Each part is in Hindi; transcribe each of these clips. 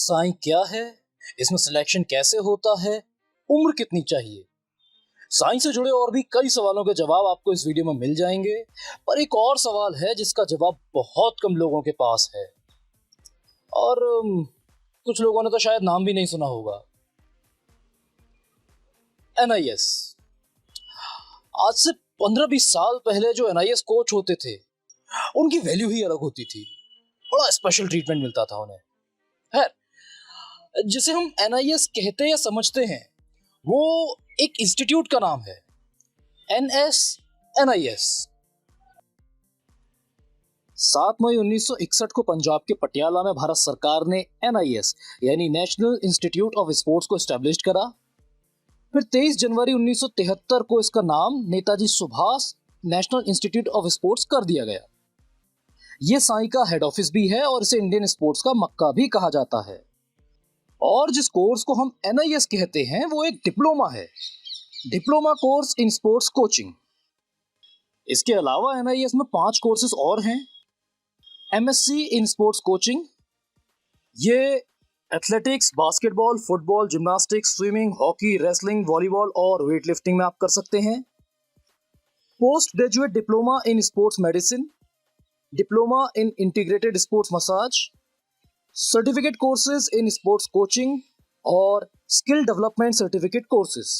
साई क्या है, इसमें सिलेक्शन कैसे होता है, उम्र कितनी चाहिए। साइंस से जुड़े और भी कई सवालों के जवाब आपको इस वीडियो में मिल जाएंगे। पर एक और सवाल है जिसका जवाब बहुत कम लोगों के पास है और कुछ लोगों ने तो शायद नाम भी नहीं सुना होगा। एनआईएस। आज से 15-20 साल पहले जो एनआईएस कोच होते थे उनकी वैल्यू ही अलग होती थी। बड़ा स्पेशल ट्रीटमेंट मिलता था उन्हें। खैर, जिसे हम एनआईएस कहते या समझते हैं वो एक इंस्टीट्यूट का नाम है, एनएस। 7 मई 1961 को पंजाब के पटियाला में भारत सरकार ने एनआईएस यानी नेशनल इंस्टीट्यूट ऑफ स्पोर्ट्स को एस्टेब्लिश करा। फिर 23 जनवरी 1973 को इसका नाम Netaji Subhash national institute of sports कर दिया गया। यह साई का हेड ऑफिस भी है और इसे इंडियन स्पोर्ट्स का मक्का भी कहा जाता है। और जिस कोर्स को हम एनआईएस कहते हैं वो एक डिप्लोमा है, diploma course in sports coaching. इसके अलावा एनआईएस में 5 कोर्सेज और हैं। एमएससी इन स्पोर्ट्स कोचिंग, ये athletics, basketball, football, gymnastics, swimming, hockey, wrestling, volleyball और वेट लिफ्टिंग में आप कर सकते हैं। Post graduate diploma in sports medicine, diploma in integrated sports massage, certificate courses in sports coaching और स्किल डेवलपमेंट सर्टिफिकेट कोर्सेज।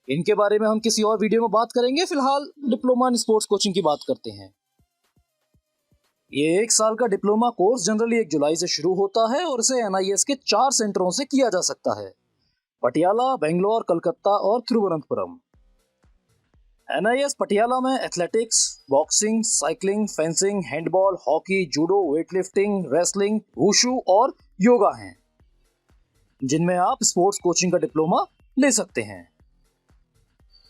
इनके बारे में हम किसी और वीडियो में बात करेंगे। फिलहाल डिप्लोमा इन स्पोर्ट्स कोचिंग की बात करते हैं। ये 1 साल का डिप्लोमा कोर्स जनरली 1 जुलाई से शुरू होता है और इसे एनआईएस के 4 सेंटरों से किया जा सकता है, पटियाला, बेंगलोर, कलकत्ता और तिरुवनंतपुरम। एनआईएस पटियाला में athletics, boxing, cycling, fencing, handball, hockey, judo, weightlifting, wrestling, wushu और योगा हैं, जिनमें आप स्पोर्ट्स कोचिंग का डिप्लोमा ले सकते हैं।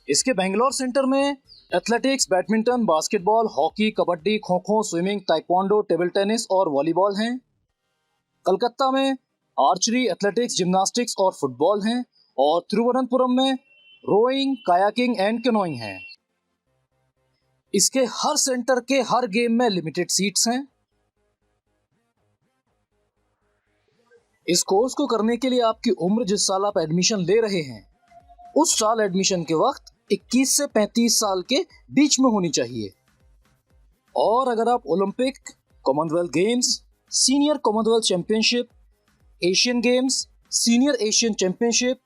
इसके बेंगलोर सेंटर में athletics, badminton, basketball, hockey, kabaddi, kho kho, swimming, taekwondo, table tennis और वॉलीबॉल हैं। कलकत्ता में आर्चरी, एथलेटिक्स, जिम्नास्टिक्स और फुटबॉल हैं और तिरुवनंतपुरम में रोइंग, कायाकिंग एंड कैनोइंग हैं। इसके हर सेंटर के हर गेम में लिमिटेड सीट्स हैं। इस कोर्स को करने के लिए आपकी उम्र, जिस साल आप एडमिशन ले रहे हैं उस साल एडमिशन के वक्त 21 से 35 साल के बीच में होनी चाहिए। और अगर आप Olympic, Commonwealth games, senior Commonwealth championship, Asian games, senior Asian championship,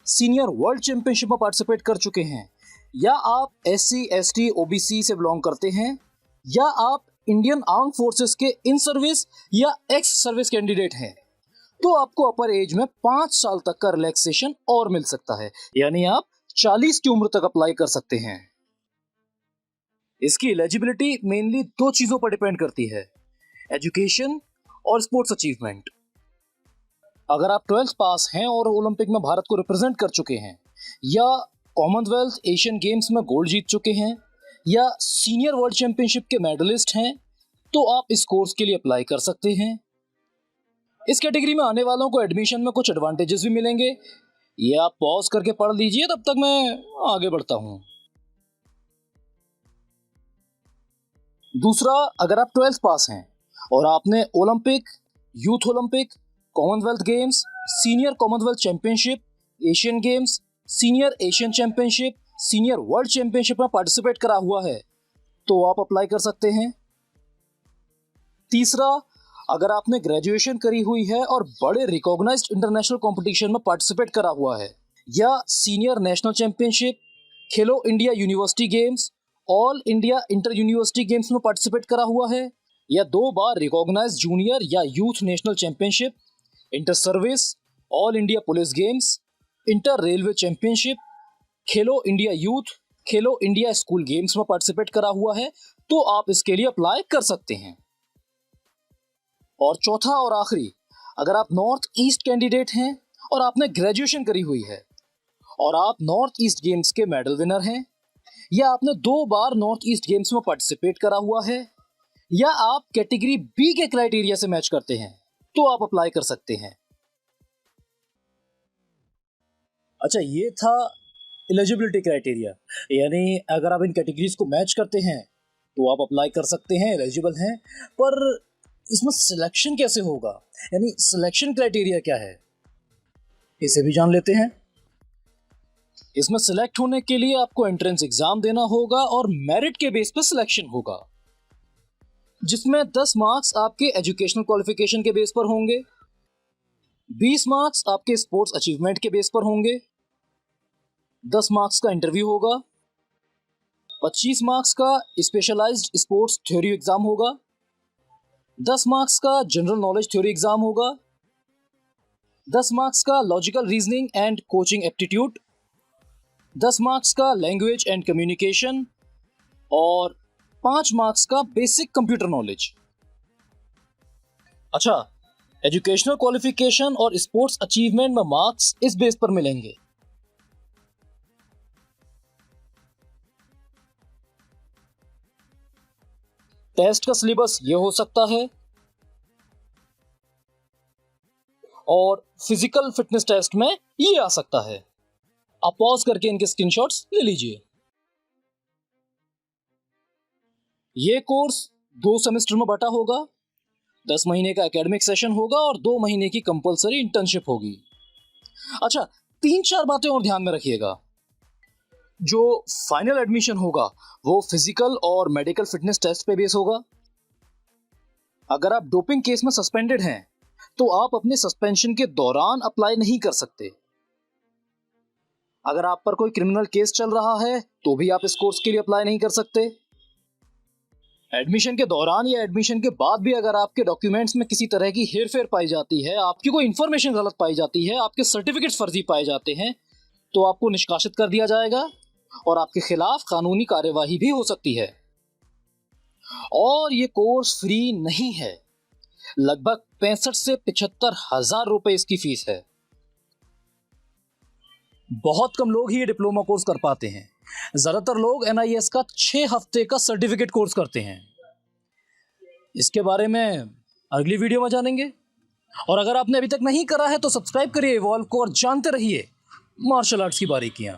senior world championship में पार्टिसिपेट कर चुके हैं, या आप SC, ST, OBC से बिलोंग करते हैं, या आप इंडियन आर्म फोर्सेस के इन सर्विस या एक्स सर्विस कैंडिडेट हैं, तो आपको अपर एज में 5 साल तक का रिलैक्सेशन और मिल सकता है, यानी आप 40 की उम्र तक अप्लाई कर सकते हैं। इसकी एलिजिबिलिटी मेनली 2 चीजों पर डिपेंड करती है, एजुकेशन और स्पोर्ट्स अचीवमेंट। अगर आप 12th पास हैं और ओलंपिक में भारत को रिप्रेजेंट कर चुके हैं, या कॉमनवेल्थ एशियन गेम्स में गोल्ड जीत चुके हैं, या सीनियर वर्ल्ड चैंपियनशिप के मेडलिस्ट हैं, तो आप इस कोर्स के लिए अप्लाई कर सकते हैं। इस कैटेगरी में आने वालों को एडमिशन में कुछ एडवांटेजेस भी मिलेंगे, ये आप पॉज करके पढ़ लीजिए, तब तक मैं आगे बढ़ता हूं। दूसरा, अगर आप 12th पास हैं और आपने Olympic, youth Olympic, Commonwealth games, senior Commonwealth championship, Asian games, senior Asian championship, senior world championship में पार्टिसिपेट करा हुआ है, तो आप अप्लाई कर सकते हैं। तीसरा, अगर आपने ग्रेजुएशन करी हुई है और बड़े रिकॉग्नाइज्ड इंटरनेशनल कंपटीशन में पार्टिसिपेट करा हुआ है, या सीनियर नेशनल चैंपियनशिप, खेलो India university games, all India inter university games में पार्टिसिपेट करा हुआ है, या 2 बार रिकॉग्नाइज्ड जूनियर या youth national championship, inter service, all India police games, inter railway championship, खेलो इंडिया यूथ, खेलो इंडिया स्कूल गेम्स में पार्टिसिपेट करा हुआ है, तो आप इसके लिए अप्लाई कर सकते हैं। और चौथा और आखिरी, अगर आप नॉर्थ ईस्ट कैंडिडेट हैं और आपने ग्रेजुएशन करी हुई है और आप नॉर्थ ईस्ट गेम्स के मेडल विनर हैं, या आपने 2 बार नॉर्थ ईस्ट गेम्स में पार्टिसिपेट करा हुआ है, या आप कैटेगरी बी के क्राइटेरिया से मैच करते हैं, तो आप अप्लाई कर सकते हैं। अच्छा, ये था एलिजिबिलिटी क्राइटेरिया, यानी अगर आप इन कैटेगरीज को मैच करते हैं तो आप अप्लाई कर सकते हैं, एलिजिबल हैं। पर इसमें सिलेक्शन कैसे होगा, यानी सिलेक्शन क्राइटेरिया क्या है, इसे भी जान लेते हैं। इसमें सिलेक्ट होने के लिए आपको एंट्रेंस एग्जाम देना होगा और मेरिट के बेस पर सिलेक्शन होगा, जिसमें 10 मार्क्स आपके एजुकेशनल क्वालिफिकेशन के बेस पर होंगे, 20 मार्क्स आपके स्पोर्ट्स अचीवमेंट के बेस पर होंगे, 10 मार्क्स का इंटरव्यू होगा, 25 मार्क्स का स्पेशलाइज्ड स्पोर्ट्स थ्योरी एग्जाम होगा, 10 मार्क्स का जनरल नॉलेज थ्योरी एग्जाम होगा, 10 मार्क्स का logical reasoning and coaching aptitude, 10 marks का लैंग्वेज एंड कम्युनिकेशन और 5 मार्क्स का बेसिक कंप्यूटर नॉलेज। अच्छा, एजुकेशनल क्वालिफिकेशन और स्पोर्ट्स अचीवमेंट में मार्क्स इस बेस पर मिलेंगे। टेस्ट का सिलेबस ये हो सकता है और फिजिकल फिटनेस टेस्ट में ये आ सकता है। आप पॉज करके इनके स्क्रीनशॉट्स ले लीजिए। ये कोर्स 2 सेमेस्टर में बटा होगा, 10 महीने का एकेडमिक सेशन होगा और 2 महीने की कंपलसरी इंटर्नशिप होगी। अच्छा, 3-4 बातें और ध्यान में रखिएगा। जो फाइनल एडमिशन होगा वो फिजिकल और मेडिकल फिटनेस टेस्ट पे बेस होगा। अगर आप डोपिंग केस में सस्पेंडेड हैं तो आप अपने सस्पेंशन के दौरान अप्लाई नहीं कर सकते। अगर आप पर कोई क्रिमिनल केस चल रहा है तो भी आप इस कोर्स के लिए अप्लाई नहीं कर सकते। एडमिशन के दौरान या एडमिशन के बाद भी अगर आपके डॉक्यूमेंट्स में किसी तरह की हेरफेर पाई जाती है, आपकी कोई इंफॉर्मेशन गलत पाई जाती है, आपके सर्टिफिकेट्स फर्जी पाए जाते हैं, तो आपको निष्कासित कर दिया जाएगा और आपके खिलाफ कानूनी कार्यवाही भी हो सकती है। और ये कोर्स फ्री नहीं है, लगभग 65 से 75 हजार रुपए इसकी फीस है। बहुत कम लोग ही ये डिप्लोमा कोर्स कर पाते हैं। ज्यादातर लोग NIS का 6 हफ्ते का सर्टिफिकेट कोर्स करते हैं। इसके बारे में अगली वीडियो में जानेंगे। और अगर आपने अभी तक नहीं करा है तो सब्सक्राइब करिए इवॉल्व को और जानते रहिए मार्शल आर्ट्स की बारीकियां।